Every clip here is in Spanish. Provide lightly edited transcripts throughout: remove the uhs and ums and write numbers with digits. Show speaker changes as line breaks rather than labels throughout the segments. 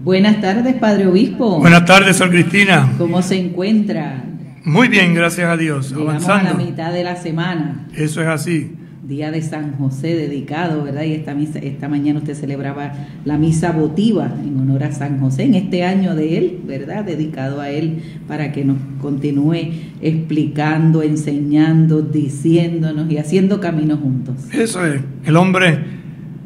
Buenas tardes, Padre Obispo.
Buenas tardes, Sor Cristina.
¿Cómo se encuentra?
Muy bien, gracias a Dios.
Llegamos
avanzando.
A la mitad de la semana.
Eso es así.
Día de San José dedicado, ¿verdad? Y esta mañana usted celebraba la misa votiva en honor a San José, en este año de él, ¿verdad? Dedicado a él para que nos continúe explicando, enseñando, diciéndonos y haciendo camino juntos.
Eso es. El hombre,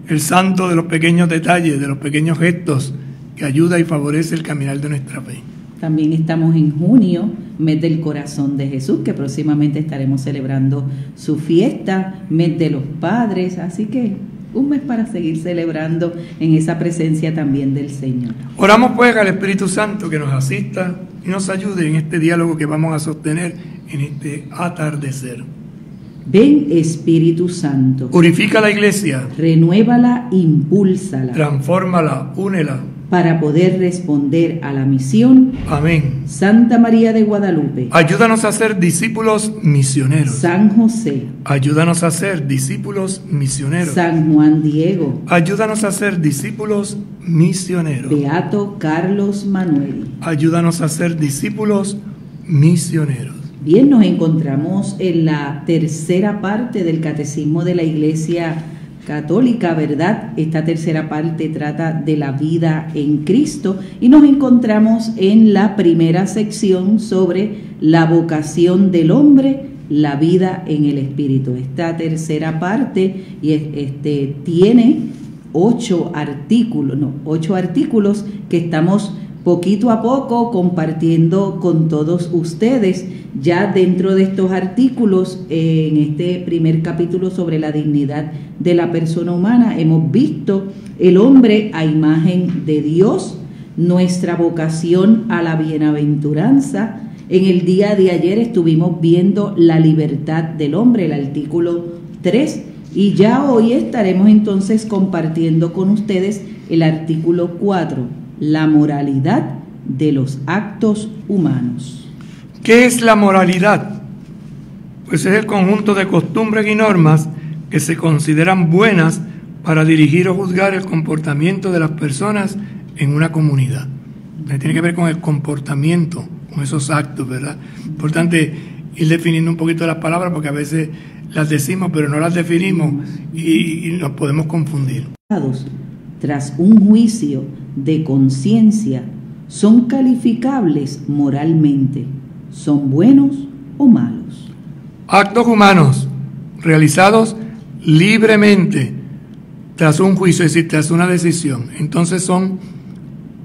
el santo de los pequeños detalles, de los pequeños gestos, que ayuda y favorece el caminar de nuestra fe.
También estamos en junio, mes del corazón de Jesús, que próximamente estaremos celebrando su fiesta, mes de los padres, así que un mes para seguir celebrando en esa presencia también del Señor.
Oramos pues al Espíritu Santo que nos asista y nos ayude en este diálogo que vamos a sostener en este atardecer.
Ven, Espíritu Santo.
Purifica la iglesia.
Renuévala, impúlsala.
Transfórmala, únela.
Para poder responder a la misión.
Amén.
Santa María de Guadalupe.
Ayúdanos a ser discípulos misioneros.
San José.
Ayúdanos a ser discípulos misioneros.
San Juan Diego.
Ayúdanos a ser discípulos misioneros.
Beato Carlos Manuel.
Ayúdanos a ser discípulos misioneros.
Bien, nos encontramos en la tercera parte del Catecismo de la Iglesia Católica, ¿verdad? Esta tercera parte trata de la vida en Cristo y nos encontramos en la primera sección sobre la vocación del hombre, la vida en el Espíritu. Esta tercera parte tiene 8 artículos que estamos poquito a poco compartiendo con todos ustedes. Ya dentro de estos artículos, en este primer capítulo sobre la dignidad de la persona humana, hemos visto el hombre a imagen de Dios, nuestra vocación a la bienaventuranza. En el día de ayer estuvimos viendo la libertad del hombre, el artículo 3, y ya hoy estaremos entonces compartiendo con ustedes el artículo 4, la moralidad de los actos humanos.
¿Qué es la moralidad? Pues es el conjunto de costumbres y normas que se consideran buenas para dirigir o juzgar el comportamiento de las personas en una comunidad. Tiene que ver con el comportamiento, con esos actos, ¿verdad? Importante ir definiendo un poquito las palabras porque a veces las decimos pero no las definimos y nos podemos confundir.
Tras un juicio de conciencia, son calificables moralmente. ¿Son buenos o malos?
Actos humanos realizados libremente tras un juicio, es decir, tras una decisión, entonces son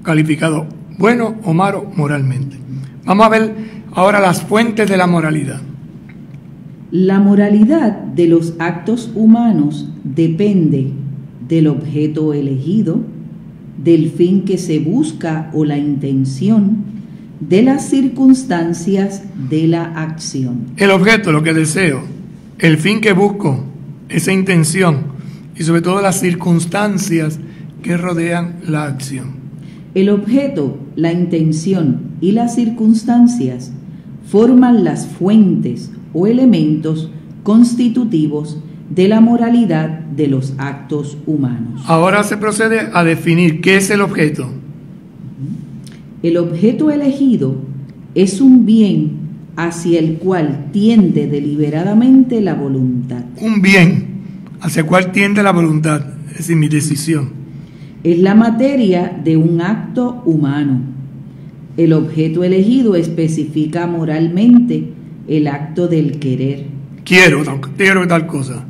calificados buenos o malos moralmente. Vamos a ver ahora las fuentes de la moralidad.
La moralidad de los actos humanos depende del objeto elegido, del fin que se busca o la intención, de las circunstancias de la acción.
El objeto, lo que deseo, el fin que busco, esa intención y sobre todo las circunstancias que rodean la acción.
El objeto, la intención y las circunstancias forman las fuentes o elementos constitutivos de la moralidad de los actos humanos.
Ahora se procede a definir qué es el objeto.
El objeto elegido es un bien hacia el cual tiende deliberadamente la voluntad.
Un bien hacia el cual tiende la voluntad, es decir, mi decisión.
Es la materia de un acto humano. El objeto elegido especifica moralmente el acto del querer.
Quiero tal cosa.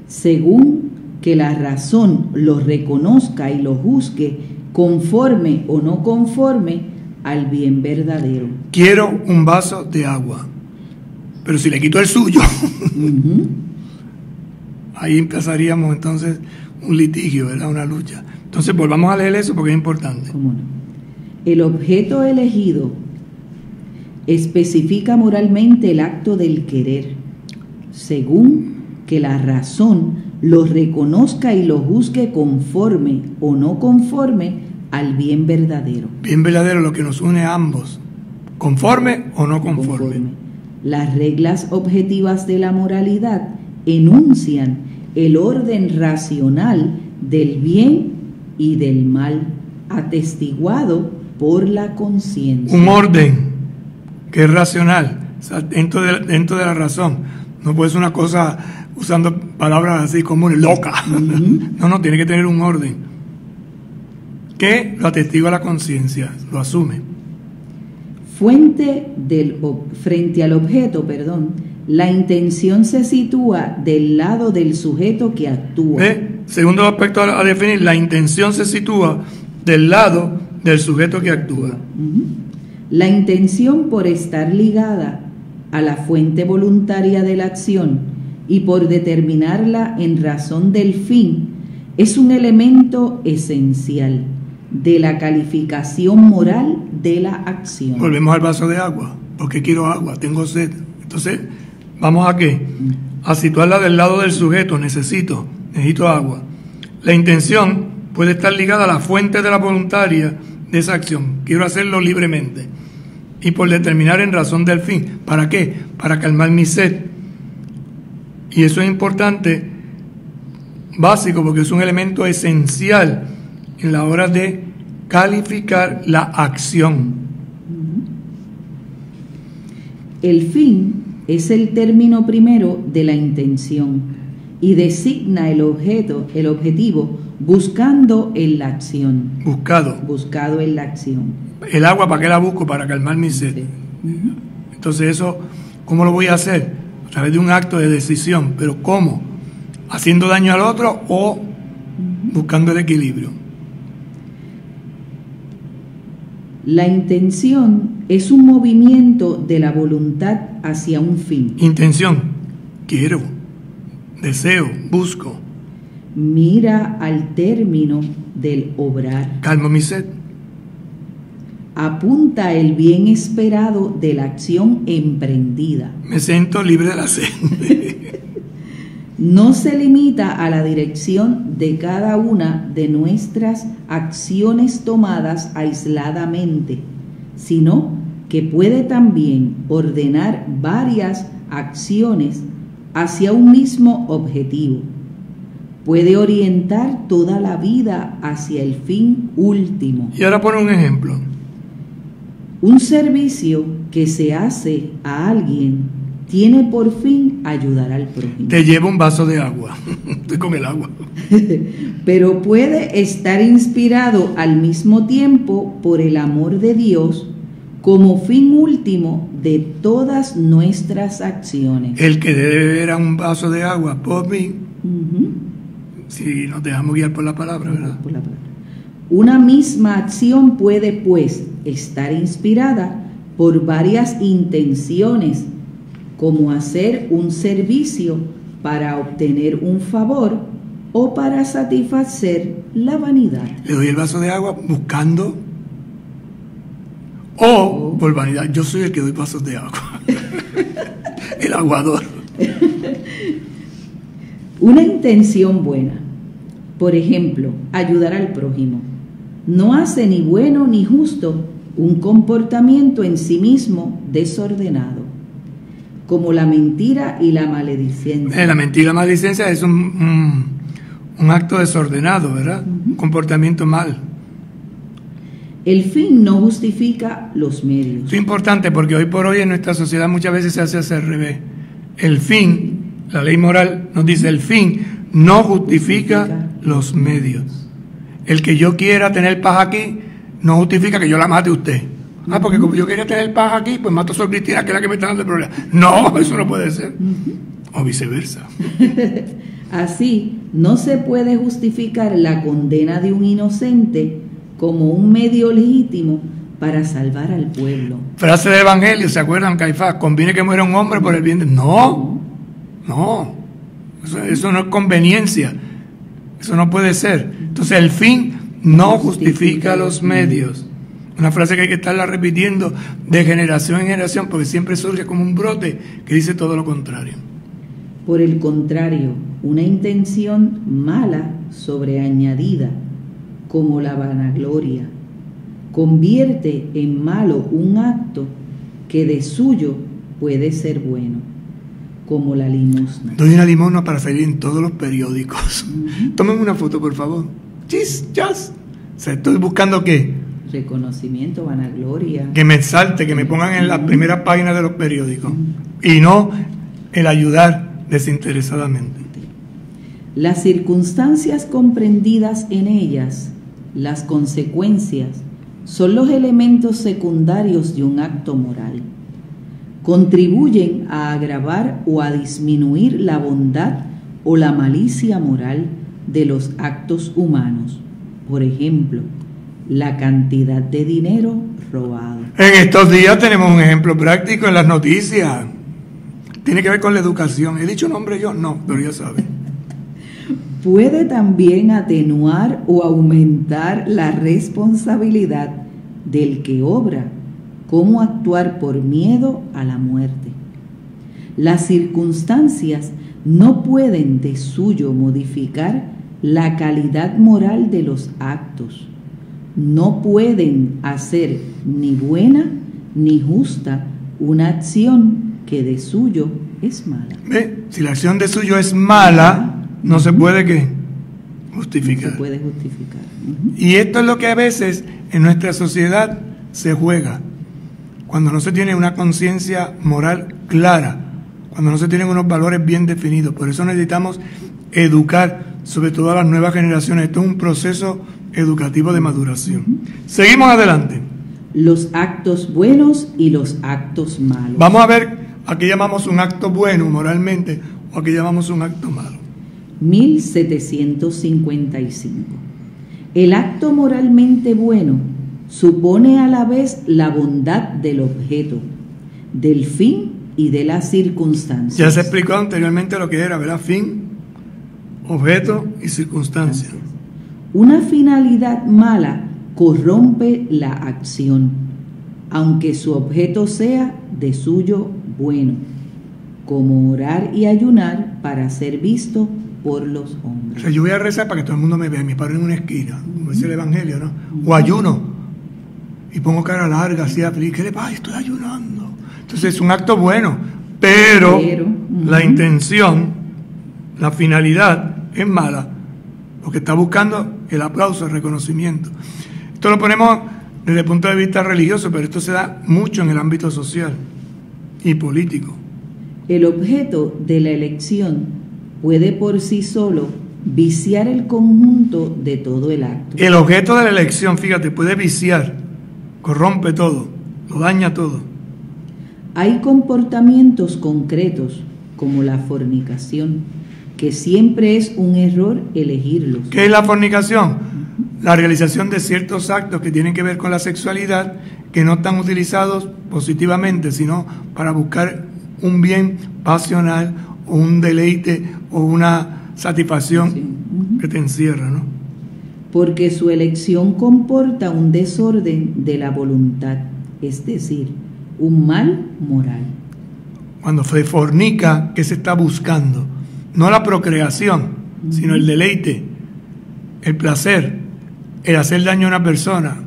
Según que la razón lo reconozca y lo juzgue conforme o no conforme al bien verdadero.
Quiero un vaso de agua, pero si le quito el suyo, ahí empezaríamos entonces un litigio, ¿verdad? Una lucha. Entonces volvamos a leer eso porque es importante.
¿Cómo no? El objeto elegido especifica moralmente el acto del querer, según que la razón lo reconozca y lo juzgue conforme o no conforme al bien verdadero.
Bien verdadero, lo que nos une a ambos, conforme o no conforme.
Las reglas objetivas de la moralidad enuncian el orden racional del bien y del mal, atestiguado por la conciencia. Un
orden que es racional, o sea, dentro de la razón. No puede ser una cosa usando palabras así como loca. No, tiene que tener un orden que lo atestigua la conciencia, lo asume.
Frente al objeto, la intención se sitúa del lado del sujeto que actúa.
Segundo aspecto a definir, la intención se sitúa del lado del sujeto que actúa.
La intención, por estar ligada a la fuente voluntaria de la acción y por determinarla en razón del fin, es un elemento esencial de la calificación moral de la acción.
Volvemos al vaso de agua, porque quiero agua, tengo sed. Entonces, ¿vamos a qué? A situarla del lado del sujeto, necesito agua. La intención puede estar ligada a la fuente de la voluntaria de esa acción, quiero hacerlo libremente. Y por determinar en razón del fin. ¿Para qué? Para calmar mi sed. Y eso es importante, básico, porque es un elemento esencial en la hora de calificar la acción.
El fin es el término primero de la intención y designa el objetivo buscando en la acción. Buscado en la acción.
El agua, ¿para qué la busco? Para calmar mi sed. Sí. Entonces eso, ¿cómo lo voy a hacer? A través de un acto de decisión. ¿Pero cómo? ¿Haciendo daño al otro o buscando el equilibrio?
La intención es un movimiento de la voluntad hacia un fin.
Intención, quiero, deseo, busco.
Mira al término del obrar.
Calmo mi sed.
Apunta el bien esperado de la acción emprendida.
Me siento libre de la sed.
No se limita a la dirección de cada una de nuestras acciones tomadas aisladamente, sino que puede también ordenar varias acciones hacia un mismo objetivo. Puede orientar toda la vida hacia el fin último.
Y ahora pone un ejemplo.
Un servicio que se hace a alguien tiene por fin ayudar al prójimo.
Te llevo un vaso de agua. Estoy con el agua.
Pero puede estar inspirado al mismo tiempo por el amor de Dios como fin último de todas nuestras acciones.
El que debe beber a un vaso de agua por mí. Si nos dejamos guiar por la palabra, ¿verdad?
Por la palabra. Una misma acción puede, pues, estar inspirada por varias intenciones, como hacer un servicio para obtener un favor o para satisfacer la vanidad.
Le doy el vaso de agua buscando o por vanidad. Yo soy el que doy vasos de agua. El aguador.
Una intención buena, por ejemplo, ayudar al prójimo, no hace ni bueno ni justo un comportamiento en sí mismo desordenado, como la mentira y la maledicencia.
La mentira y la maledicencia es un acto desordenado, ¿verdad? Un comportamiento mal.
El fin no justifica los medios.
Esto es importante porque hoy por hoy en nuestra sociedad muchas veces se hace al revés. El fin, la ley moral nos dice, el fin no justifica los medios. El que yo quiera tener paz aquí no justifica que yo la mate a usted. Ah, porque como yo quería tener paz aquí, pues mato a Sor Cristina, que es la que me está dando el problema. No, eso no puede ser. O viceversa.
Así, no se puede justificar la condena de un inocente como un medio legítimo para salvar al pueblo.
Frase del Evangelio, ¿se acuerdan, Caifás? ¿Conviene que muera un hombre por el bien de...? No, no. Eso no es conveniencia. Eso no puede ser. Entonces, el fin no justifica los medios. Una frase que hay que estarla repitiendo de generación en generación, porque siempre surge como un brote que dice todo lo contrario.
Por el contrario, una intención mala sobreañadida, como la vanagloria, convierte en malo un acto que de suyo puede ser bueno, como la limosna.
Doy una limosna para salir en todos los periódicos. Tómenme una foto, por favor. Chis, chas. O sea, estoy buscando ¿qué?
Reconocimiento, vanagloria.
Que me salte, que me pongan en las primeras páginas de los periódicos. Y no el ayudar desinteresadamente.
Las circunstancias comprendidas en ellas, las consecuencias, son los elementos secundarios de un acto moral. Contribuyen a agravar o a disminuir la bondad o la malicia moral de los actos humanos. Por ejemplo, la cantidad de dinero robado.
En estos días tenemos un ejemplo práctico en las noticias. Tiene que ver con la educación. ¿He dicho nombre yo? No, pero ya saben.
Puede también atenuar o aumentar la responsabilidad del que obra, como actuar por miedo a la muerte. Las circunstancias no pueden de suyo modificar la calidad moral de los actos. No pueden hacer ni buena ni justa una acción que de suyo es mala.
¿Ve? Si la acción de suyo es mala, no se puede ¿qué? Justificar.
No se puede justificar.
Y esto es lo que a veces en nuestra sociedad se juega. Cuando no se tiene una conciencia moral clara, cuando no se tienen unos valores bien definidos. Por eso necesitamos educar, sobre todo a las nuevas generaciones. Esto es un proceso educativo de maduración. Seguimos adelante.
Los actos buenos y los actos malos.
Vamos a ver a qué llamamos un acto bueno moralmente o a qué llamamos un acto malo.
1755. El acto moralmente bueno supone a la vez la bondad del objeto, del fin y de las circunstancias.
Ya se explicó anteriormente lo que era, ¿verdad? Fin, objeto y circunstancia.
Una finalidad mala corrompe la acción, aunque su objeto sea de suyo bueno, como orar y ayunar para ser visto por los hombres.
O sea, yo voy a rezar para que todo el mundo me vea, me paro en una esquina, como dice el Evangelio, ¿no? O ayuno y pongo cara larga, así feliz. ¿Qué le pasa? Estoy ayunando. Entonces es un acto bueno, pero la intención, la finalidad es mala, porque está buscando el aplauso, el reconocimiento. Esto lo ponemos desde el punto de vista religioso, pero esto se da mucho en el ámbito social y político.
El objeto de la elección puede por sí solo viciar el conjunto de todo el acto.
El objeto de la elección, fíjate, puede viciar, corrompe todo, lo daña todo.
Hay comportamientos concretos, como la fornicación, que siempre es un error elegirlos.
¿Qué es la fornicación? La realización de ciertos actos que tienen que ver con la sexualidad, que no están utilizados positivamente, sino para buscar un bien pasional, o un deleite, o una satisfacción que te encierra, ¿no?
Porque su elección comporta un desorden de la voluntad, es decir, un mal moral.
Cuando se fornica, ¿qué se está buscando? No la procreación, sino el deleite, el placer, el hacer daño a una persona,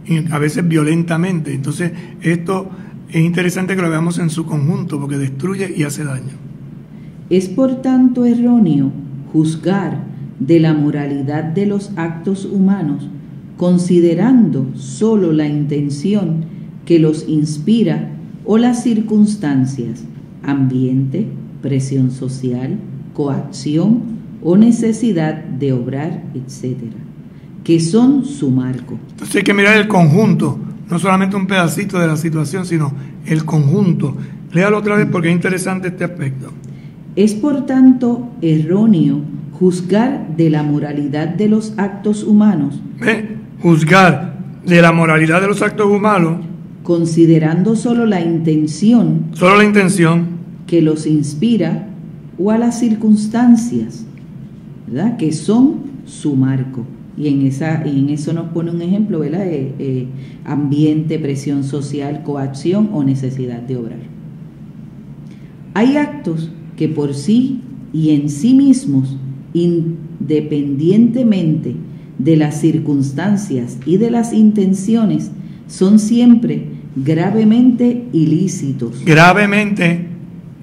y a veces violentamente. Entonces, esto es interesante que lo veamos en su conjunto, porque destruye y hace daño.
Es por tanto erróneo juzgar de la moralidad de los actos humanos considerando solo la intención que los inspira o las circunstancias, ambiente, presión social, coacción o necesidad de obrar, etcétera, que son su marco.
Entonces hay que mirar el conjunto, no solamente un pedacito de la situación, sino el conjunto. Léalo otra vez porque es interesante este aspecto.
Es por tanto erróneo juzgar de la moralidad de los actos humanos.
Juzgar de la moralidad de los actos humanos,
considerando solo la intención que los inspira o a las circunstancias, ¿verdad?, que son su marco. Y en eso nos pone un ejemplo, ¿verdad? Ambiente, presión social, coacción o necesidad de obrar. Hay actos que por sí y en sí mismos, independientemente de las circunstancias y de las intenciones, son siempre gravemente ilícitos.
Gravemente,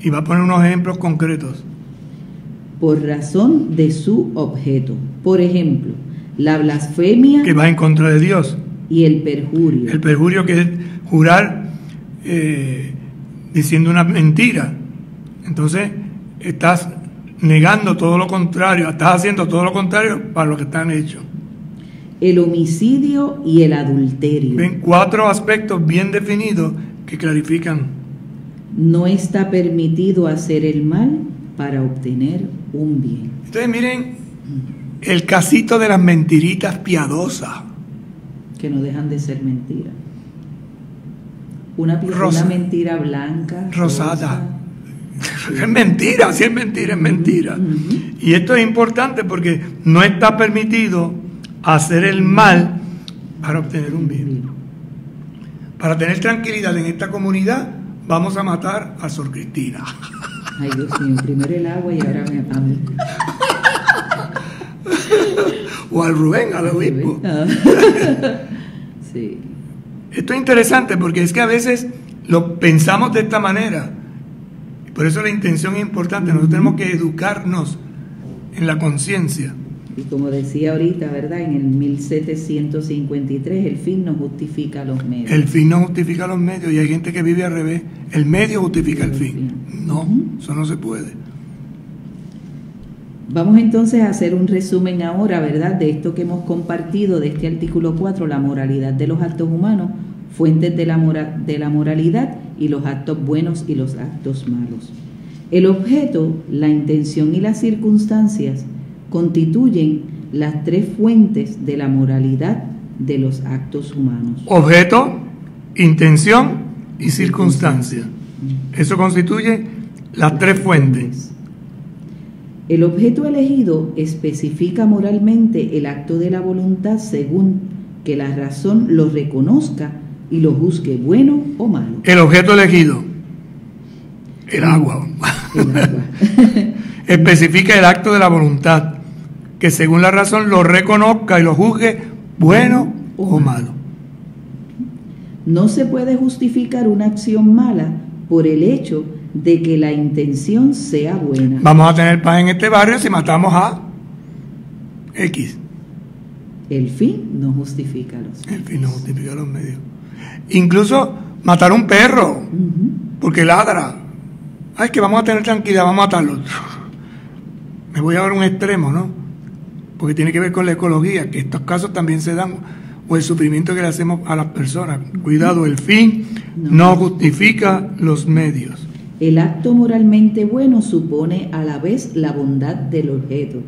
y va a poner unos ejemplos concretos.
Por razón de su objeto. Por ejemplo, la blasfemia,
que va en contra de Dios,
y el perjurio.
El perjurio, que es jurar diciendo una mentira. Entonces estás negando todo lo contrario, estás haciendo todo lo contrario para lo que están hechos.
El homicidio y el adulterio.
Ven, 4 aspectos bien definidos que clarifican.
No está permitido hacer el mal para obtener un bien.
Entonces miren el casito de las mentiritas piadosas,
que no dejan de ser mentiras. Una mentira blanca,
rosada. Es mentira, si es mentira, es mentira. Y esto es importante porque no está permitido hacer el mal para obtener un bien. Para tener tranquilidad en esta comunidad, vamos a matar a Sor Cristina.
Ay, Dios mío, primero el agua y ahora a mí.
O al Rubén, al obispo.
Sí.
Esto es interesante porque es que a veces lo pensamos de esta manera. Por eso la intención es importante. Nosotros tenemos que educarnos en la conciencia.
Y como decía ahorita, ¿verdad? En el 1753, el fin no justifica los medios.
El fin no justifica los medios, y hay gente que vive al revés. El medio justifica el fin. No, eso no se puede.
Vamos entonces a hacer un resumen ahora, ¿verdad?, de esto que hemos compartido, de este artículo 4, la moralidad de los actos humanos, fuentes de la moralidad y los actos buenos y los actos malos. El objeto, la intención y las circunstancias constituyen las 3 fuentes de la moralidad de los actos humanos.
Objeto, intención y circunstancia. Eso constituye las 3 fuentes.
El objeto elegido especifica moralmente el acto de la voluntad según que la razón lo reconozca y lo juzgue bueno o malo.
El objeto elegido, el agua. Especifica el acto de la voluntad, que según la razón lo reconozca y lo juzgue bueno o malo.
No se puede justificar una acción mala por el hecho de que la intención sea buena.
Vamos a tener paz en este barrio si matamos a X.
El fin no justifica los medios.
El fin no justifica los medios. Incluso matar a un perro porque ladra. Ay, que vamos a tener tranquilidad, vamos a matarlo. Me voy a dar un extremo, ¿no? Porque tiene que ver con la ecología, que estos casos también se dan, o el sufrimiento que le hacemos a las personas. Cuidado, el fin no justifica los medios.
El acto moralmente bueno supone a la vez la bondad del objeto,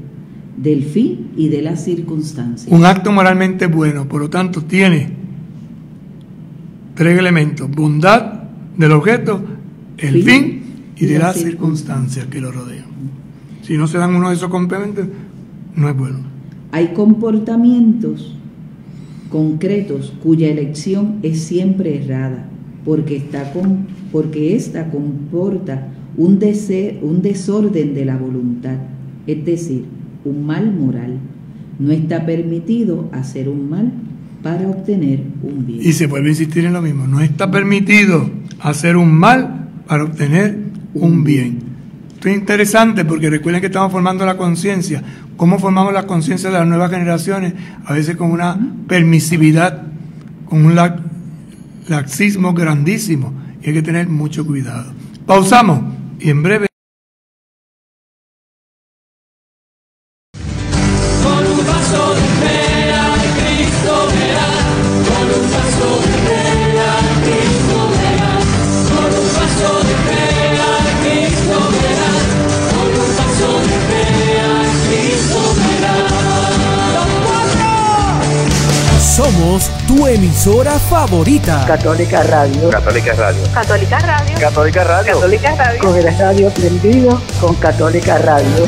del fin y de las circunstancias.
Un acto moralmente bueno, por lo tanto, tiene 3 elementos: bondad del objeto, el fin y de las circunstancias que lo rodean. Si no se dan uno de esos complementos, no es bueno.
Hay comportamientos concretos cuya elección es siempre errada, porque ésta comporta un desorden de la voluntad, es decir, un mal moral. No está permitido hacer un mal para obtener un bien.
Y se vuelve a insistir en lo mismo: no está permitido hacer un mal para obtener un bien. Esto es interesante porque recuerden que estamos formando la conciencia. ¿Cómo formamos la conciencia de las nuevas generaciones? A veces con una permisividad, con un laxismo grandísimo. Y hay que tener mucho cuidado. Pausamos y en breve.
Somos tu emisora favorita.
Católica Radio.
Católica Radio.
Católica Radio.
Católica Radio.
Católica Radio.
Con el radio prendido con Católica Radio.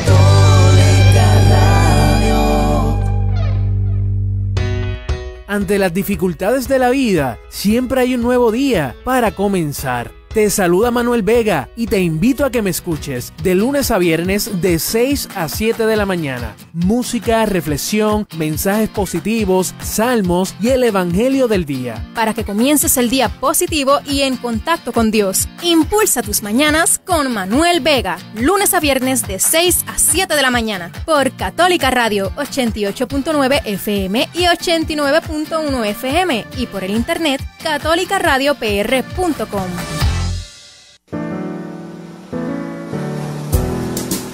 Ante las dificultades de la vida, siempre hay un nuevo día para comenzar. Te saluda Manuel Vega y te invito a que me escuches de lunes a viernes de 6 a 7 de la mañana. Música, reflexión, mensajes positivos, salmos y el evangelio del día.
Para que comiences el día positivo y en contacto con Dios. Impulsa tus mañanas con Manuel Vega. Lunes a viernes de 6 a 7 de la mañana. Por Católica Radio 88.9 FM y 89.1 FM. Y por el internet catolicaradiopr.com.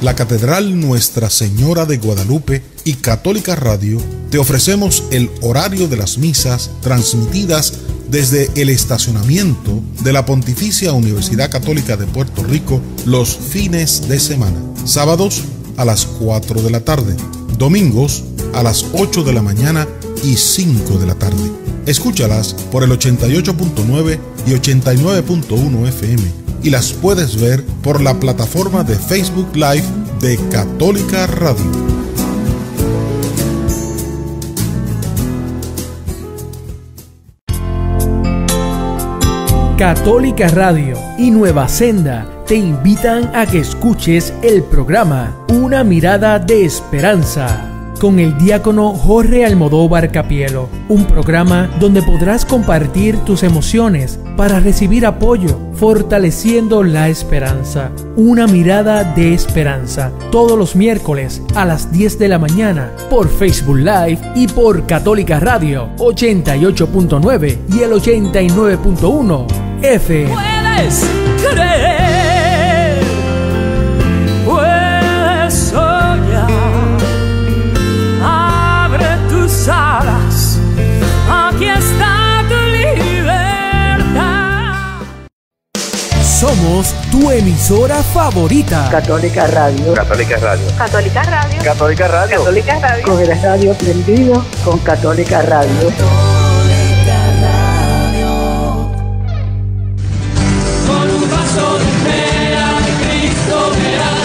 La Catedral Nuestra Señora de Guadalupe y Católica Radio te ofrecemos el horario de las misas transmitidas desde el estacionamiento de la Pontificia Universidad Católica de Puerto Rico los fines de semana. Sábados a las 4 de la tarde, domingos a las 8 de la mañana y 5 de la tarde. Escúchalas por el 88.9 y 89.1 FM. Y las puedes ver por la plataforma de Facebook Live de Católica Radio.
Católica Radio y Nueva Senda te invitan a que escuches el programa Una Mirada de Esperanza con el diácono Jorge Almodóvar Capielo, un programa donde podrás compartir tus emociones para recibir apoyo, fortaleciendo la esperanza. Una Mirada de Esperanza, todos los miércoles a las 10 de la mañana por Facebook Live y por Católica Radio 88.9 y el 89.1 FM.
Puedes creer, puedes soñar. Alas, aquí está tu libertad.
Somos tu emisora favorita.
Católica Radio.
Católica Radio.
Católica Radio.
Católica Radio.
Católica Radio.
Con el radio prendido con Católica Radio.
Con un paso de fe a Cristo verás.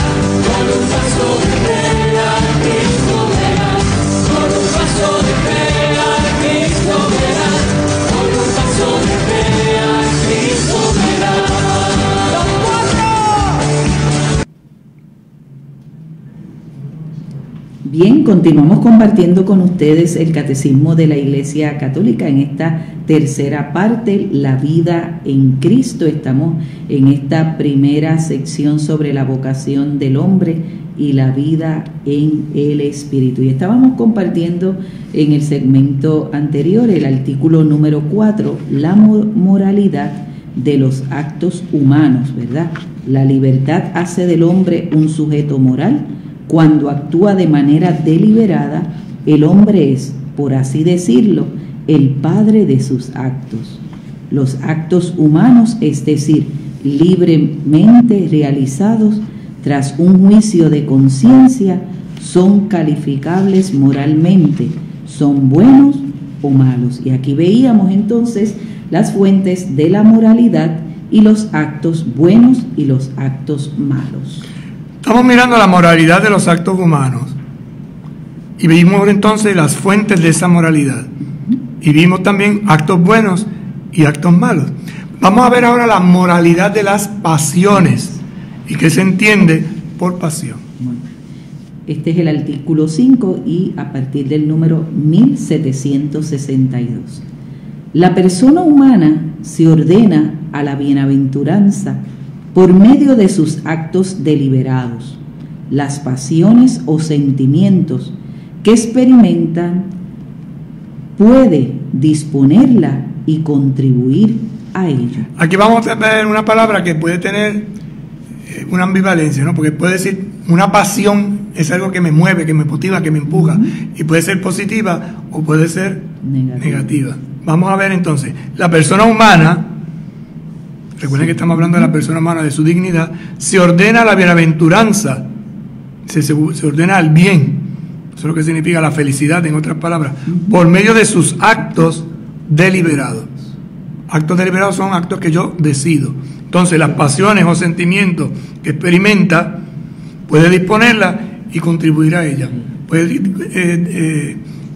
Con un paso de fe a Cristo verás. Con un paso de fe a Cristo verás. Con un paso de fe a Cristo verás. ¡Los cuatro!
Bien, continuamos compartiendo con ustedes el Catecismo de la Iglesia Católica en esta tercera parte, la vida en Cristo. Estamos en esta primera sección sobre la vocación del hombre y la vida en el Espíritu. Y estábamos compartiendo en el segmento anterior el artículo número 4, la moralidad de los actos humanos, ¿verdad? La libertad hace del hombre un sujeto moral. Cuando actúa de manera deliberada, el hombre es, por así decirlo, el padre de sus actos. Los actos humanos, es decir, libremente realizados tras un juicio de conciencia, son calificables moralmente, son buenos o malos. Y aquí veíamos entonces las fuentes de la moralidad y los actos buenos y los actos malos.
Estamos mirando la moralidad de los actos humanos y vimos entonces las fuentes de esa moralidad y vimos también actos buenos y actos malos. Vamos a ver ahora la moralidad de las pasiones y qué se entiende por pasión.
Bueno, este es el artículo 5 y a partir del número 1762. La persona humana se ordena a la bienaventuranza por medio de sus actos deliberados, las pasiones o sentimientos que experimentan, puede disponerla y contribuir a ello.
Aquí vamos a ver una palabra que puede tener una ambivalencia, ¿no? Porque puede decir una pasión es algo que me mueve, que me motiva, que me empuja, y puede ser positiva o puede ser negativa. Vamos a ver entonces, la persona humana, recuerden que estamos hablando de la persona humana, de su dignidad, se ordena a la bienaventuranza, se ordena al bien, eso es lo que significa la felicidad, en otras palabras, por medio de sus actos deliberados. Actos deliberados son actos que yo decido. Entonces las pasiones o sentimientos que experimenta, puede disponerla y contribuir a ella. Puede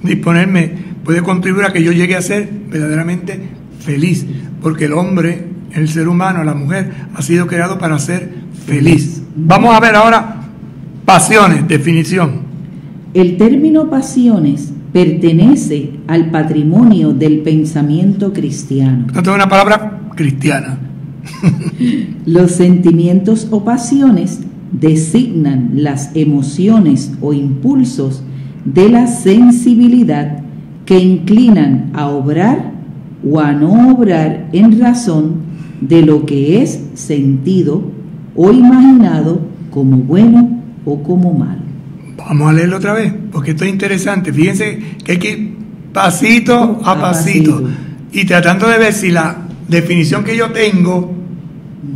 disponerme, puede contribuir a que yo llegue a ser verdaderamente feliz, porque el hombre, el ser humano, la mujer, ha sido creado para ser feliz. Vamos a ver ahora pasiones, definición.
El término pasiones pertenece al patrimonio del pensamiento cristiano.
Esto es una palabra cristiana.
Los sentimientos o pasiones designan las emociones o impulsos de la sensibilidad que inclinan a obrar o a no obrar en razón de lo que es sentido o imaginado como bueno o como malo.
Vamos a leerlo otra vez, porque esto es interesante. Fíjense que hay que ir pasito a pasito y tratando de ver si la definición que yo tengo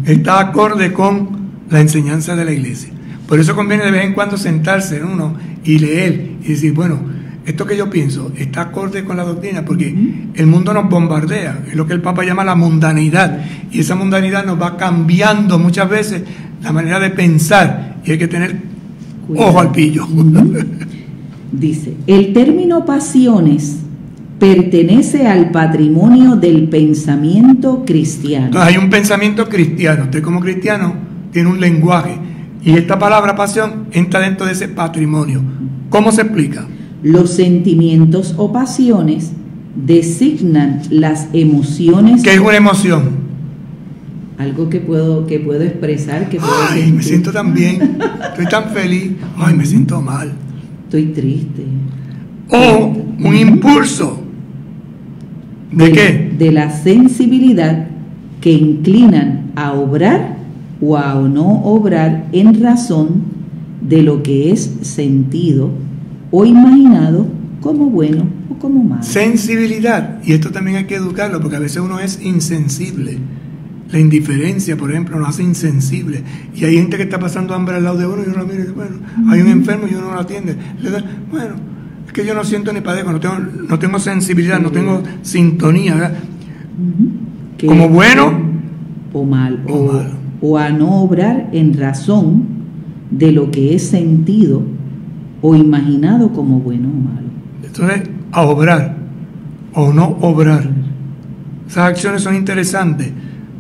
está acorde con la enseñanza de la iglesia. Por eso conviene de vez en cuando sentarse en uno y leer y decir, bueno, esto que yo pienso está acorde con la doctrina, porque el mundo nos bombardea, es lo que el Papa llama la mundanidad, y esa mundanidad nos va cambiando muchas veces la manera de pensar, y hay que tener ojo al pillo.
Dice, el término pasiones pertenece al patrimonio del pensamiento cristiano.
Entonces hay un pensamiento cristiano, usted como cristiano tiene un lenguaje, y esta palabra pasión entra dentro de ese patrimonio. ¿Cómo se explica?
Los sentimientos o pasiones designan las emociones.
¿Qué es una emoción?
Algo que puedo expresar, que puedo
ay,
sentir.
me siento tan bien, estoy tan feliz, ay, me siento mal.
Estoy triste.
O un impulso. ¿De qué?
De la sensibilidad que inclinan a obrar o a no obrar en razón de lo que es sentido o imaginado como bueno o como malo.
Sensibilidad, y esto también hay que educarlo, porque a veces uno es insensible. La indiferencia, por ejemplo, nos hace insensibles. Y hay gente que está pasando hambre al lado de uno y uno lo mira y dice, bueno, hay un enfermo y uno no lo atiende. Le da, bueno, es que yo no siento ni padezco, no tengo sensibilidad, no tengo sintonía, ¿verdad? Como bueno
o mal,
o malo.
O a no obrar en razón de lo que es sentido o imaginado como bueno o malo.
Entonces, a obrar o no obrar. Esas acciones son interesantes,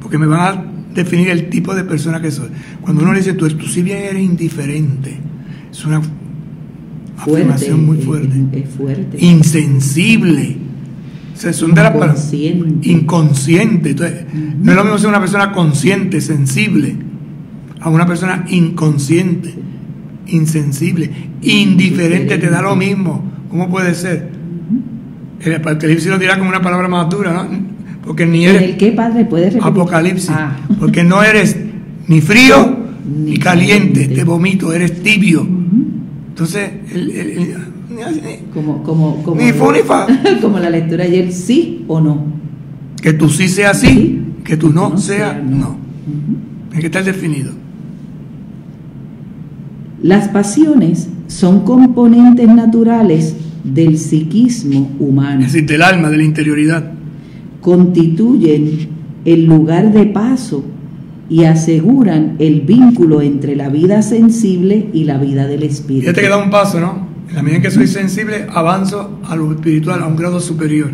porque me van a definir el tipo de persona que soy. Cuando uno le dice, tú si bien eres indiferente, es una afirmación muy fuerte.
Es fuerte.
Insensible. O sea, son de las palabras. Inconsciente. Entonces, no es lo mismo ser una persona consciente, sensible, a una persona inconsciente, insensible, indiferente, te da lo mismo. ¿Cómo puede ser? El Apocalipsis lo dirá como una palabra más dura, ¿no? Porque ni eres.
¿En el qué, padre? ¿Puedes repetir?
Apocalipsis. Porque no eres ni frío ni caliente, te vomito, eres tibio. Entonces,
como
ni fu ni fa.
Como la lectura ayer, sí o no.
Que tú sí seas sí, que tú no seas no. Tiene que estar definido.
Las pasiones son componentes naturales del psiquismo humano.
Es decir, del alma, de la interioridad.
Constituyen el lugar de paso y aseguran el vínculo entre la vida sensible y la vida del espíritu.
Ya te queda un paso, ¿no? En la medida en que soy sensible, avanzo a lo espiritual, a un grado superior.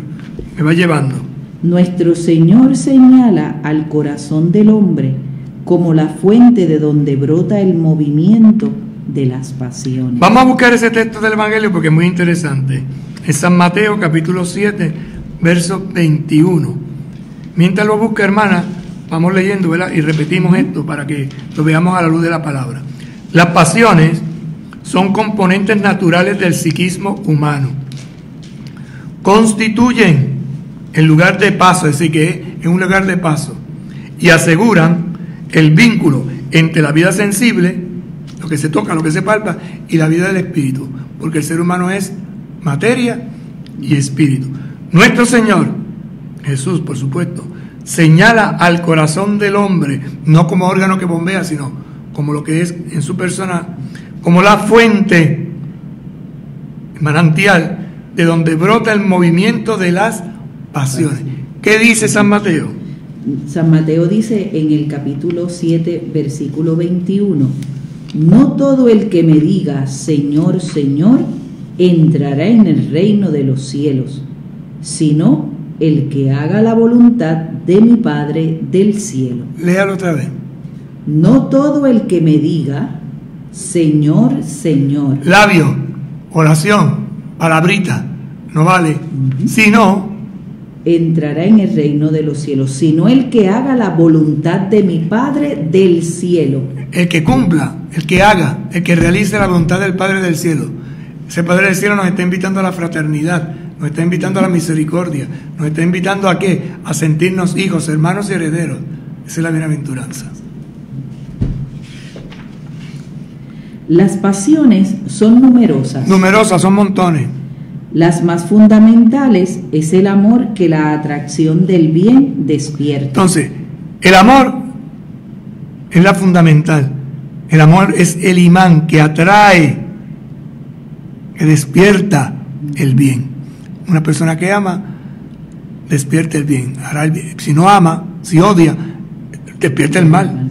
Me va llevando.
Nuestro Señor señala al corazón del hombre como la fuente de donde brota el movimiento de las pasiones.
Vamos a buscar ese texto del Evangelio porque es muy interesante. Es San Mateo, capítulo 7, verso 21. Mientras lo busca, hermana, vamos leyendo, ¿verdad? Y repetimos esto para que lo veamos a la luz de la palabra. Las pasiones son componentes naturales del psiquismo humano. Constituyen el lugar de paso, es decir, que es un lugar de paso, y aseguran el vínculo entre la vida sensible, lo que se toca, lo que se palpa, y la vida del espíritu, porque el ser humano es materia y espíritu. Nuestro Señor, Jesús, por supuesto, señala al corazón del hombre, no como órgano que bombea, sino como lo que es en su persona, como la fuente, manantial, de donde brota el movimiento de las pasiones. ¿Qué dice San Mateo?
San Mateo dice en el capítulo 7, versículo 21, no todo el que me diga Señor, Señor, entrará en el reino de los cielos, sino el que haga la voluntad de mi Padre del cielo.
Léalo otra vez.
No todo el que me diga Señor, Señor.
Labio, oración, palabrita, no vale. Sino
entrará en el reino de los cielos, sino el que haga la voluntad de mi Padre del cielo.
El que cumpla, el que haga, el que realice la voluntad del Padre del cielo. Ese Padre del cielo nos está invitando a la fraternidad, nos está invitando a la misericordia, nos está invitando a ¿qué? A sentirnos hijos, hermanos y herederos. Esa es la bienaventuranza.
Las pasiones son numerosas.
Numerosas, son montones.
Las más fundamentales es el amor que la atracción del bien despierta.
Entonces, el amor es la fundamental. El amor es el imán que atrae, que despierta el bien. Una persona que ama, despierta el bien. Hará el bien. Si no ama, si odia, despierta el mal.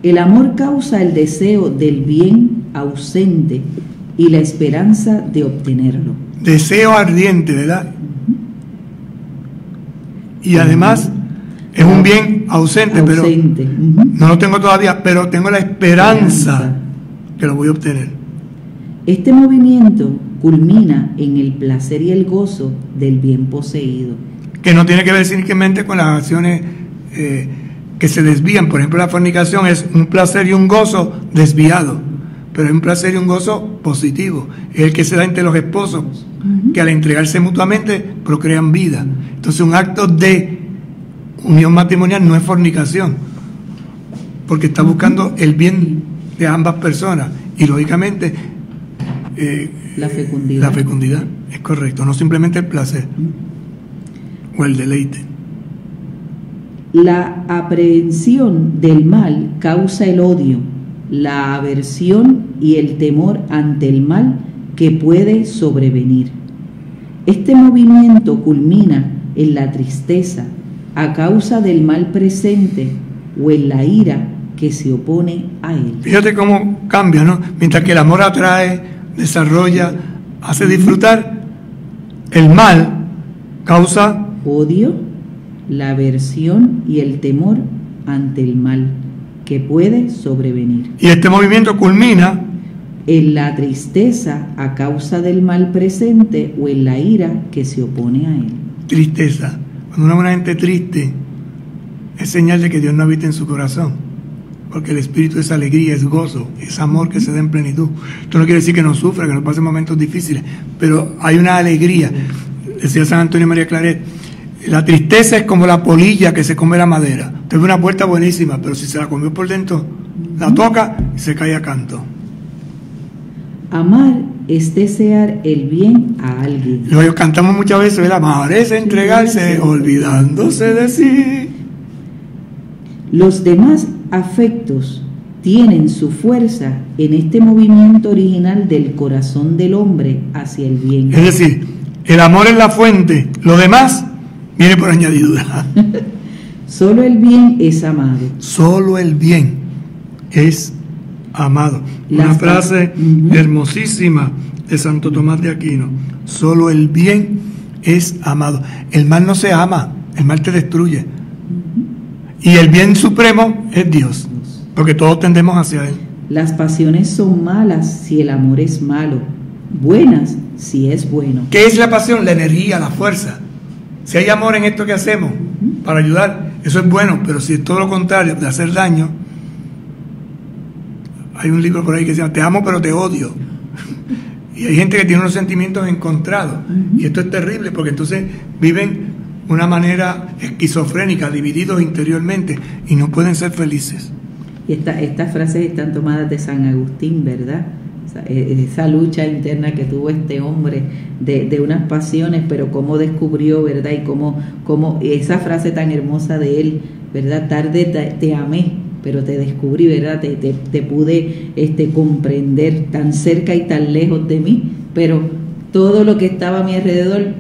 El amor causa el deseo del bien ausente y la esperanza de obtenerlo.
Deseo ardiente, ¿verdad? Y además es un bien ausente. Pero no lo tengo todavía, pero tengo la esperanza que lo voy a obtener.
Este movimiento culmina en el placer y el gozo del bien poseído.
Que no tiene que ver simplemente con las acciones que se desvían. Por ejemplo, la fornicación es un placer y un gozo desviado, pero es un placer y un gozo positivo. Es el que se da entre los esposos, que al entregarse mutuamente procrean vida. Entonces, un acto de unión matrimonial no es fornicación, porque está buscando el bien de ambas personas y, lógicamente,
la fecundidad.
La fecundidad, es correcto, no simplemente el placer o el deleite.
La aprehensión del mal causa el odio, la aversión y el temor ante el mal que puede sobrevenir. Este movimiento culmina en la tristeza a causa del mal presente o en la ira que se opone a él.
Fíjate cómo cambia, ¿no? Mientras que el amor atrae, desarrolla, hace disfrutar, el mal causa
odio, la aversión y el temor ante el mal que puede sobrevenir.
Y este movimiento culmina
en la tristeza a causa del mal presente o en la ira que se opone a él.
Tristeza. Cuando una gente triste es señal de que Dios no habita en su corazón, porque el espíritu es alegría, es gozo, es amor que se da en plenitud. Esto no quiere decir que no sufra, que no pase momentos difíciles, pero hay una alegría. Decía San Antonio María Claret, la tristeza es como la polilla que se come la madera. Usted ve una puerta buenísima, pero si se la comió por dentro, la toca y se cae a canto.
Amar es desear el bien a alguien.
Lo cantamos muchas veces, ¿verdad? Amar es entregarse olvidándose de sí.
Los demás afectos tienen su fuerza en este movimiento original del corazón del hombre hacia el bien.
Es decir, el amor es la fuente, lo demás viene por añadidura.
Solo el bien es amado.
Solo el bien es amado. Una frase hermosísima de Santo Tomás de Aquino. Solo el bien es amado. El mal no se ama, el mal te destruye. Y el bien supremo es Dios, porque todos tendemos hacia Él.
Las pasiones son malas si el amor es malo, buenas si es bueno.
¿Qué es la pasión? La energía, la fuerza. Si hay amor en esto que hacemos para ayudar, eso es bueno, pero si es todo lo contrario, de hacer daño, hay un libro por ahí que se llama Te amo pero te odio. Y hay gente que tiene unos sentimientos encontrados. Y esto es terrible porque entonces viven una manera esquizofrénica, divididos interiormente, y no pueden ser felices.
Y estas frases están tomadas de San Agustín, ¿verdad? Esa lucha interna que tuvo este hombre de unas pasiones, pero cómo descubrió, ¿verdad? Y cómo esa frase tan hermosa de él, ¿verdad? Tarde te amé, pero te descubrí, ¿verdad? Te pude comprender tan cerca y tan lejos de mí, pero todo lo que estaba a mi alrededor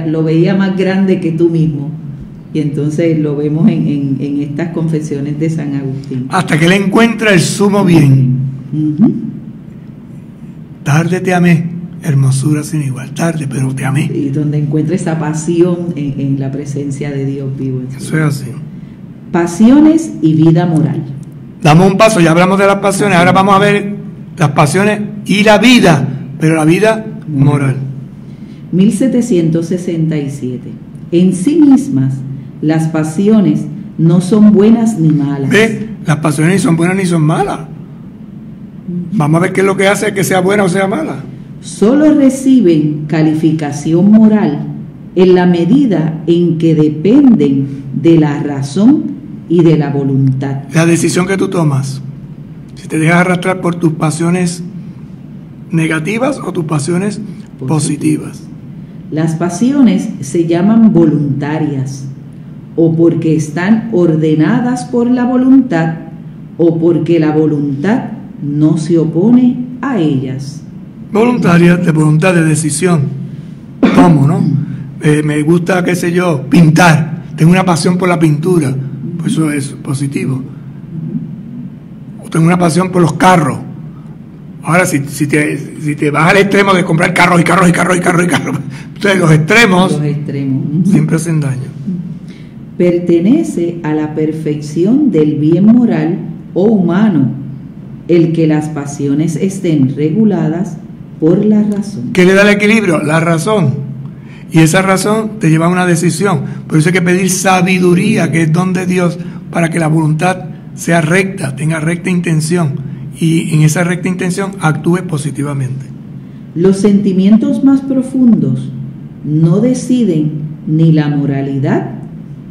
lo veía más grande que tú mismo. Y entonces lo vemos en estas confesiones de San Agustín.
Hasta que él encuentra el sumo bien. Tarde te amé, hermosura sin igual. Tarde, pero te amé.
Y donde encuentra esa pasión en la presencia de Dios vivo.
Eso es así.
Pasiones y vida moral.
Damos un paso, ya hablamos de las pasiones, ahora vamos a ver las pasiones y la vida, pero la vida moral.
1767. En sí mismas, las pasiones no son buenas ni malas.
¿Ve? Las pasiones ni son buenas ni son malas. Vamos a ver qué es lo que hace que sea buena o sea mala.
Solo reciben calificación moral en la medida en que dependen de la razón y de la voluntad.
La decisión que tú tomas, si te dejas arrastrar por tus pasiones negativas o tus pasiones positivas.
Las pasiones se llaman voluntarias, o porque están ordenadas por la voluntad, o porque la voluntad no se opone a ellas.
Voluntarias, de voluntad de decisión. ¿Cómo, no? Me gusta, qué sé yo, pintar. Tengo una pasión por la pintura. Pues eso es positivo. O tengo una pasión por los carros. Ahora, si te vas al extremo de comprar carros, entonces los extremos siempre hacen daño.
Pertenece a la perfección del bien moral o humano el que las pasiones estén reguladas por la razón.
¿Qué le da el equilibrio? La razón. Y esa razón te lleva a una decisión. Por eso hay que pedir sabiduría, que es don de Dios, para que la voluntad sea recta, tenga recta intención, y en esa recta intención actúe positivamente.
Los sentimientos más profundos no deciden ni la moralidad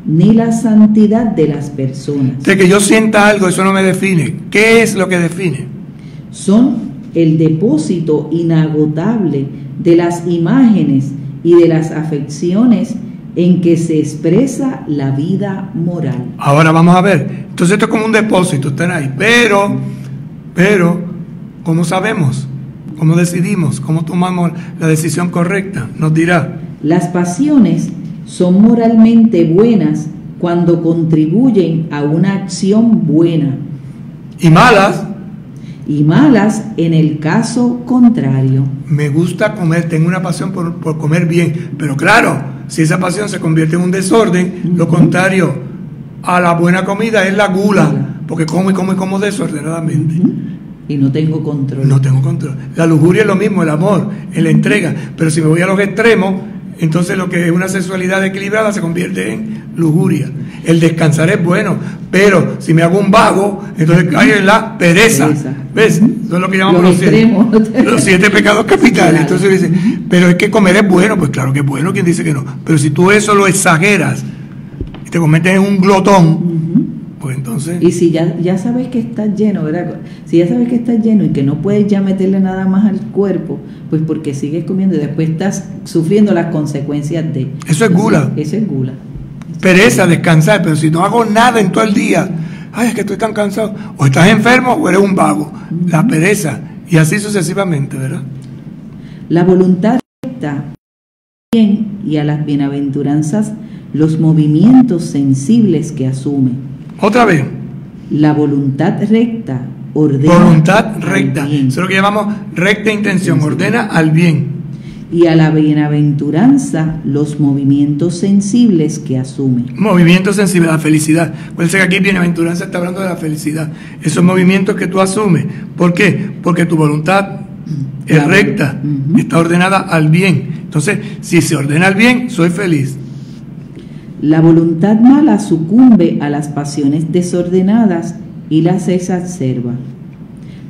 ni la santidad de las personas.
De que yo sienta algo, eso no me define. ¿Qué es lo que define?
Son el depósito inagotable de las imágenes y de las afecciones en que se expresa la vida moral.
Ahora vamos a ver. Entonces esto es como un depósito, están ahí. Pero, ¿cómo sabemos? ¿Cómo decidimos? ¿Cómo tomamos la decisión correcta? Nos dirá.
Las pasiones son moralmente buenas cuando contribuyen a una acción buena.
¿Y malas?
Y malas en el caso contrario.
Me gusta comer, tengo una pasión por comer bien, pero claro, si esa pasión se convierte en un desorden, lo contrario a la buena comida es la gula, porque como desordenadamente.
Y no tengo control.
No tengo control. La lujuria es lo mismo, el amor, en la entrega, pero si me voy a los extremos, entonces lo que es una sexualidad equilibrada se convierte en lujuria. El descansar es bueno, pero si me hago un vago, entonces cae en la pereza. ¿Ves? Eso es lo que llamamos los 7 pecados capitales. Entonces dice, pero es que comer es bueno. Pues claro que es bueno, ¿quién dice que no? Pero si tú eso lo exageras y te conviertes en un glotón, pues entonces...
Y si ya sabes que estás lleno, ¿verdad? Si ya sabes que estás lleno y que no puedes ya meterle nada más al cuerpo, pues porque sigues comiendo y después estás sufriendo las consecuencias de...
Eso es gula.
Eso es gula.
Pereza, descansar, pero si no hago nada en todo el día, ay, es que estoy tan cansado, o estás enfermo o eres un vago. La pereza, y así sucesivamente, ¿verdad?
La voluntad recta bien y a las bienaventuranzas los movimientos sensibles que asume.
Otra vez.
La voluntad recta ordena.
Voluntad recta. Eso es lo que llamamos recta intención, ordena al bien.
Y a la bienaventuranza los movimientos sensibles que asume.
Movimientos sensibles, la felicidad. Acuérdense que aquí bienaventuranza está hablando de la felicidad. Esos movimientos que tú asumes. ¿Por qué? Porque tu voluntad es recta, está ordenada al bien. Entonces, si se ordena al bien, soy feliz.
La voluntad mala sucumbe a las pasiones desordenadas y las exacerba.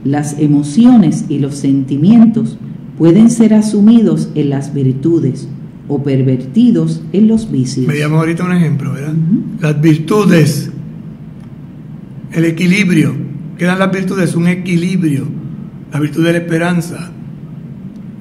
Las emociones y los sentimientos pueden ser asumidos en las virtudes o pervertidos en los vicios.
Veíamos ahorita un ejemplo, ¿verdad? Las virtudes, el equilibrio. ¿Qué dan las virtudes? Un equilibrio. La virtud de la esperanza,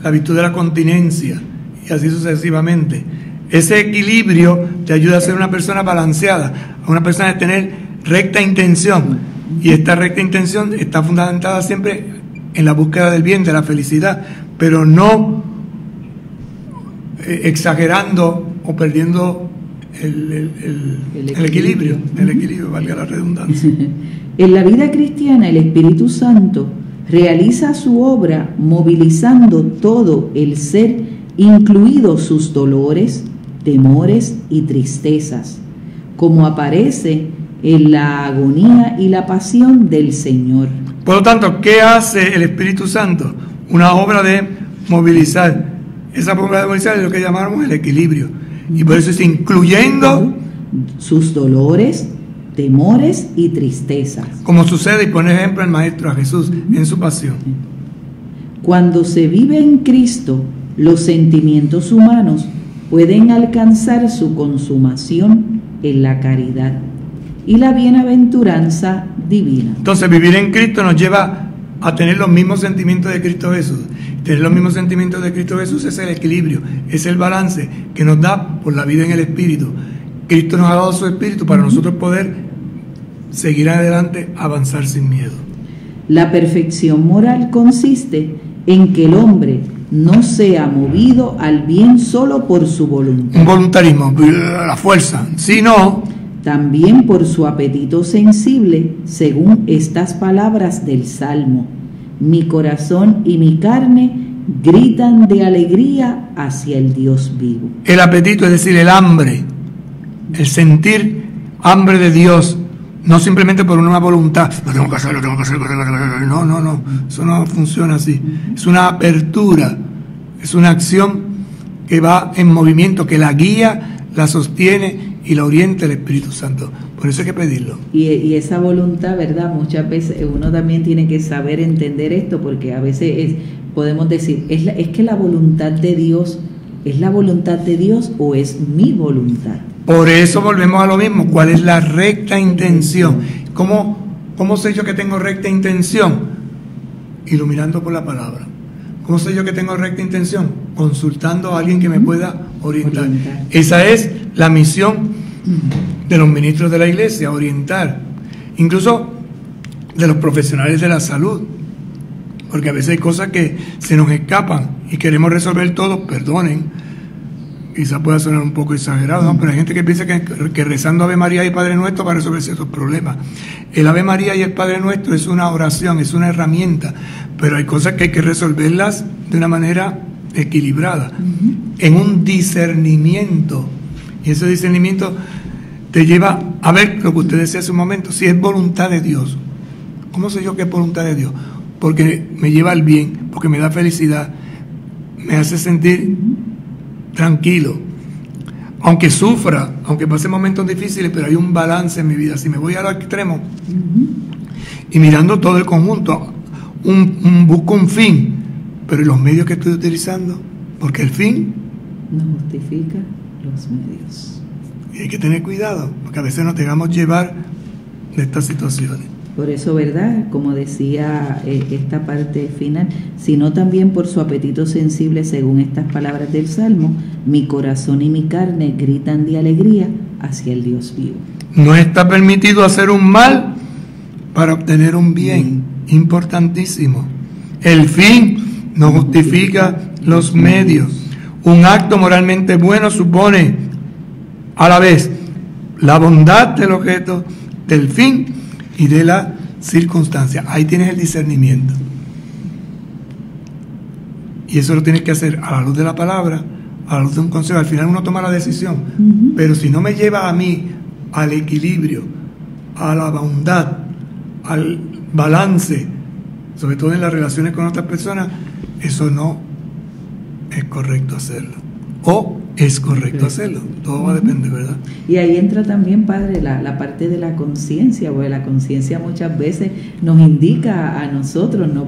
la virtud de la continencia, y así sucesivamente. Ese equilibrio te ayuda a ser una persona balanceada, a una persona de tener recta intención. Y esta recta intención está fundamentada siempre en la búsqueda del bien, de la felicidad, pero no exagerando o perdiendo el equilibrio. El equilibrio, valga la redundancia.
En la vida cristiana, el Espíritu Santo realiza su obra movilizando todo el ser, incluidos sus dolores, temores y tristezas, como aparece en la agonía y la pasión del Señor.
Por lo tanto, ¿qué hace el Espíritu Santo? Una obra de movilizar. Esa obra de movilizar es lo que llamamos el equilibrio. Y por eso es incluyendo
sus dolores, temores y tristezas.
Como sucede, y pone ejemplo el Maestro a Jesús en su pasión.
Cuando se vive en Cristo, los sentimientos humanos pueden alcanzar su consumación en la caridad y la bienaventuranza divina.
Entonces, vivir en Cristo nos lleva a tener los mismos sentimientos de Cristo Jesús. Tener los mismos sentimientos de Cristo Jesús es el equilibrio, es el balance que nos da por la vida en el Espíritu. Cristo nos ha dado su Espíritu para nosotros poder seguir adelante, avanzar sin miedo. La
perfección moral consiste en que el hombre no sea movido al bien solo por su voluntad.
Un voluntarismo, la fuerza, sino
también por su apetito sensible, según estas palabras del Salmo: mi corazón y mi carne gritan de alegría hacia el Dios vivo.
El apetito, es decir, el hambre, el sentir hambre de Dios, no simplemente por una voluntad, lo tengo que hacer, no, eso no funciona así. Es una apertura, es una acción que va en movimiento, que la guía, la sostiene y la orienta el Espíritu Santo. Por eso hay que pedirlo.
Y esa voluntad, ¿verdad? Muchas veces uno también tiene que saber entender esto, porque a veces podemos decir, es que la voluntad de Dios, ¿es la voluntad de Dios o es mi voluntad?
Por eso volvemos a lo mismo. ¿Cuál es la recta intención? ¿Cómo sé yo que tengo recta intención? Iluminando por la palabra. ¿Cómo sé yo que tengo recta intención? Consultando a alguien que me pueda orientar. Esa es la misión de los ministros de la iglesia, orientar. Incluso de los profesionales de la salud. Porque a veces hay cosas que se nos escapan y queremos resolver todo, perdonen. Quizás pueda sonar un poco exagerado, ¿no? Pero hay gente que piensa que rezando Ave María y Padre Nuestro para resolver ciertos problemas. El Ave María y el Padre Nuestro es una oración, es una herramienta, pero hay cosas que hay que resolverlas de una manera equilibrada, en un discernimiento. Y ese discernimiento te lleva a ver lo que usted decía hace un momento, si es voluntad de Dios. ¿Cómo sé yo que es voluntad de Dios? Porque me lleva al bien, porque me da felicidad, me hace sentir tranquilo, aunque sufra, aunque pase momentos difíciles, pero hay un balance en mi vida. Si me voy al extremo y mirando todo el conjunto, busco un fin, pero ¿y los medios que estoy utilizando? Porque el fin
no justifica los medios.
Y hay que tener cuidado, porque a veces nos dejamos llevar de estas situaciones.
Por eso, ¿verdad? Como decía esta parte final, sino también por su apetito sensible, según estas palabras del Salmo, mi corazón y mi carne gritan de alegría hacia el Dios vivo.
No está permitido hacer un mal para obtener un bien. Importantísimo. El fin no justifica los medios. Un acto moralmente bueno supone a la vez la bondad del objeto, del fin y de la circunstancia. Ahí tienes el discernimiento. Y eso lo tienes que hacer a la luz de la palabra, a la luz de un consejo. Al final uno toma la decisión. Pero si no me lleva a mí al equilibrio, a la bondad, al balance, sobre todo en las relaciones con otras personas, eso no es correcto hacerlo. O es correcto hacerlo. Todo va a depender, ¿verdad?
Y ahí entra también, Padre, la parte de la conciencia, porque la conciencia muchas veces nos indica a nosotros, nos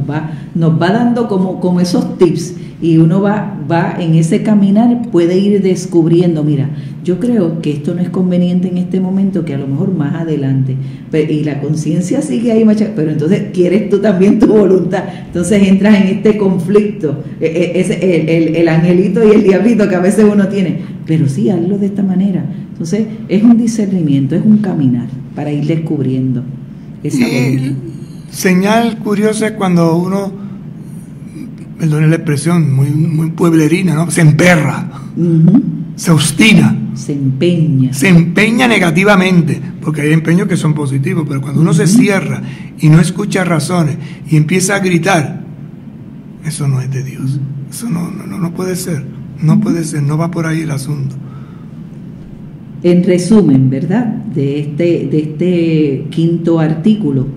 va dando como esos tips, y uno va en ese caminar, puede ir descubriendo, mira, yo creo que esto no es conveniente en este momento, que a lo mejor más adelante, y la conciencia sigue ahí, pero entonces quieres tú también tu voluntad, entonces entras en este conflicto, el angelito y el diablito que a veces uno tiene, pero sí, hazlo de esta manera. Entonces es un discernimiento, es un caminar para ir descubriendo esa voluntad.
Señal curiosa es cuando uno, perdone la expresión, muy pueblerina, ¿no? Se emperra, se obstina, se empeña negativamente, porque hay empeños que son positivos, pero cuando uno se cierra y no escucha razones y empieza a gritar, eso no es de Dios. Eso no puede ser, no puede ser, no va por ahí el asunto.
En resumen, ¿verdad?, de este quinto artículo,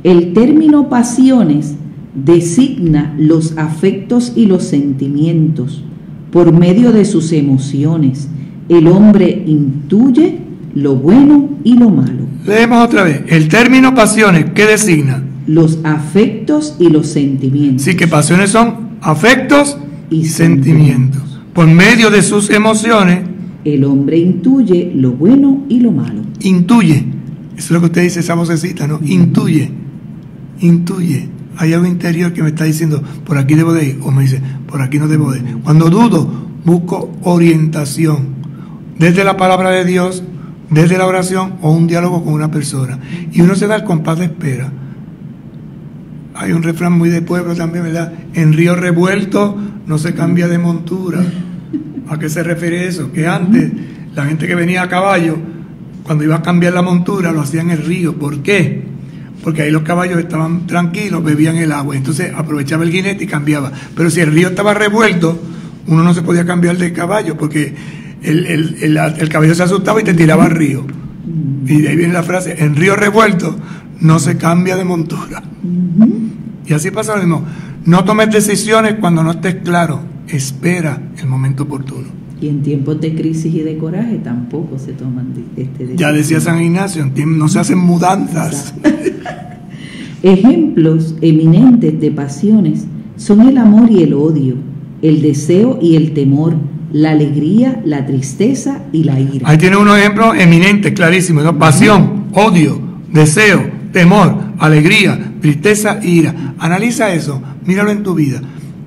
el término pasiones designa los afectos y los sentimientos. Por medio de sus emociones, el hombre intuye lo bueno y lo malo.
Leemos otra vez. El término pasiones, ¿qué designa?
Los afectos y los sentimientos. Sí,
que pasiones son afectos y sentimientos. Por medio de sus emociones,
el hombre intuye lo bueno y lo malo.
Intuye. Eso es lo que usted dice, esa vocecita, ¿no? Intuye. Hay algo interior que me está diciendo, por aquí debo de ir, o me dice, por aquí no debo de ir. Cuando dudo, busco orientación, desde la palabra de Dios, desde la oración, o un diálogo con una persona. Y uno se da el compás de espera. Hay un refrán muy de pueblo también, ¿verdad? En río revuelto no se cambia de montura. ¿A qué se refiere eso? Que antes, la gente que venía a caballo, cuando iba a cambiar la montura, lo hacía en el río. ¿Por qué? Porque ahí los caballos estaban tranquilos, bebían el agua, entonces aprovechaba el jinete y cambiaba. Pero si el río estaba revuelto, uno no se podía cambiar de caballo, porque el caballo se asustaba y te tiraba al río. Y de ahí viene la frase, en río revuelto no se cambia de montura. Y así pasa lo mismo. No tomes decisiones cuando no estés claro, espera el momento oportuno.
Y en tiempos de crisis y de coraje tampoco se toman decisiones.
Ya decía San Ignacio, no se hacen mudanzas.
Ejemplos eminentes de pasiones son el amor y el odio, el deseo y el temor, la alegría, la tristeza y la ira.
Ahí tiene unos ejemplos eminentes, clarísimos, ¿no? Pasión, odio, deseo, temor, alegría, tristeza e ira. Analiza eso, míralo en tu vida.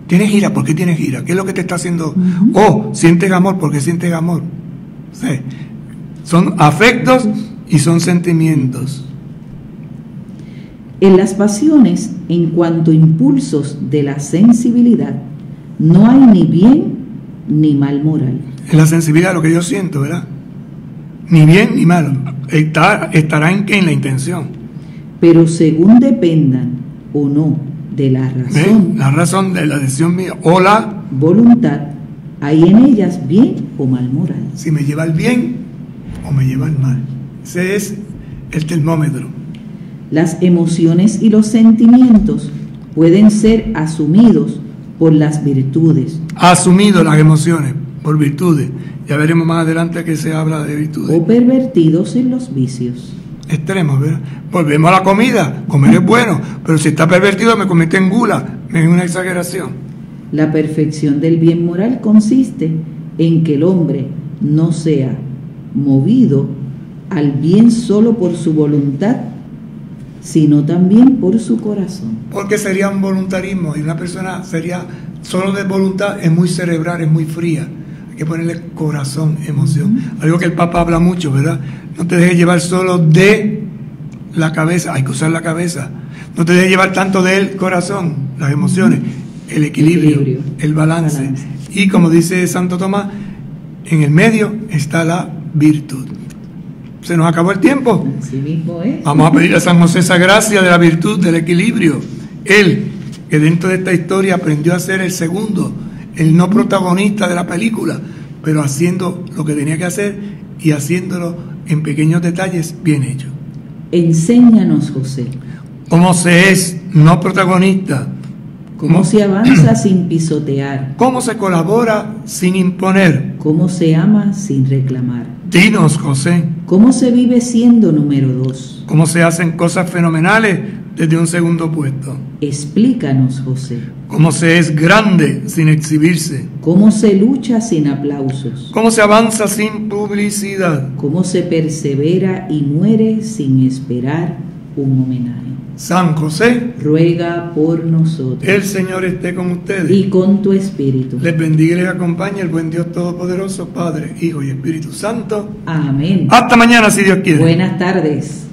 ¿Tienes ira? ¿Por qué tienes ira? ¿Qué es lo que te está haciendo? ¿Sientes amor? ¿Por qué sientes amor? Sí. Son afectos y son sentimientos.
En las pasiones, en cuanto a impulsos de la sensibilidad, no hay ni bien ni mal moral.
En la sensibilidad, lo que yo siento, ¿verdad? Ni bien ni mal. Estará en la intención.
Pero según dependan o no de la razón,
la razón de la decisión mía o la
voluntad, hay en ellas bien o mal moral.
Si me lleva al bien o me lleva al mal. Ese es el termómetro.
Las emociones y los sentimientos pueden ser asumidos por las virtudes.
Asumidos las emociones por virtudes. Ya veremos más adelante que se habla de virtudes.
O pervertidos en los vicios.
Extremos, ¿verdad? Volvemos a la comida. Comer es bueno, pero si está pervertido me convierte en gula. Es una exageración.
La perfección del bien moral consiste en que el hombre no sea movido al bien solo por su voluntad, sino también por su corazón.
Porque sería un voluntarismo, y una persona sería solo de voluntad, es muy cerebral, es muy fría. Hay que ponerle corazón, emoción. Algo que el Papa habla mucho, ¿verdad? No te dejes llevar solo de la cabeza, hay que usar la cabeza. No te dejes llevar tanto del corazón, las emociones, el equilibrio, el balance. Y como dice Santo Tomás, en el medio está la virtud. Se nos acabó el tiempo.
Así mismo es.
Vamos a pedir a San José esa gracia de la virtud, del equilibrio. Él, que dentro de esta historia aprendió a ser el segundo, el no protagonista de la película, pero haciendo lo que tenía que hacer y haciéndolo en pequeños detalles bien hecho.
Enséñanos, José.
¿Cómo se es no protagonista?
¿Cómo se avanza sin pisotear?
¿Cómo se colabora sin imponer?
¿Cómo se ama sin reclamar?
Dinos, José,
¿Cómo se vive siendo número 2?
cómo se hacen cosas fenomenales desde un segundo puesto.
Explícanos, José.
Cómo se es grande sin exhibirse.
¿Cómo se lucha sin aplausos?
Cómo se avanza sin publicidad.
¿Cómo se persevera y muere sin esperar un homenaje?
San José,
Ruega por nosotros.
el Señor esté con ustedes.
Y con tu espíritu.
Les bendiga y les acompañe el buen Dios Todopoderoso, Padre, Hijo y Espíritu Santo.
Amén.
Hasta mañana, si Dios quiere.
Buenas tardes.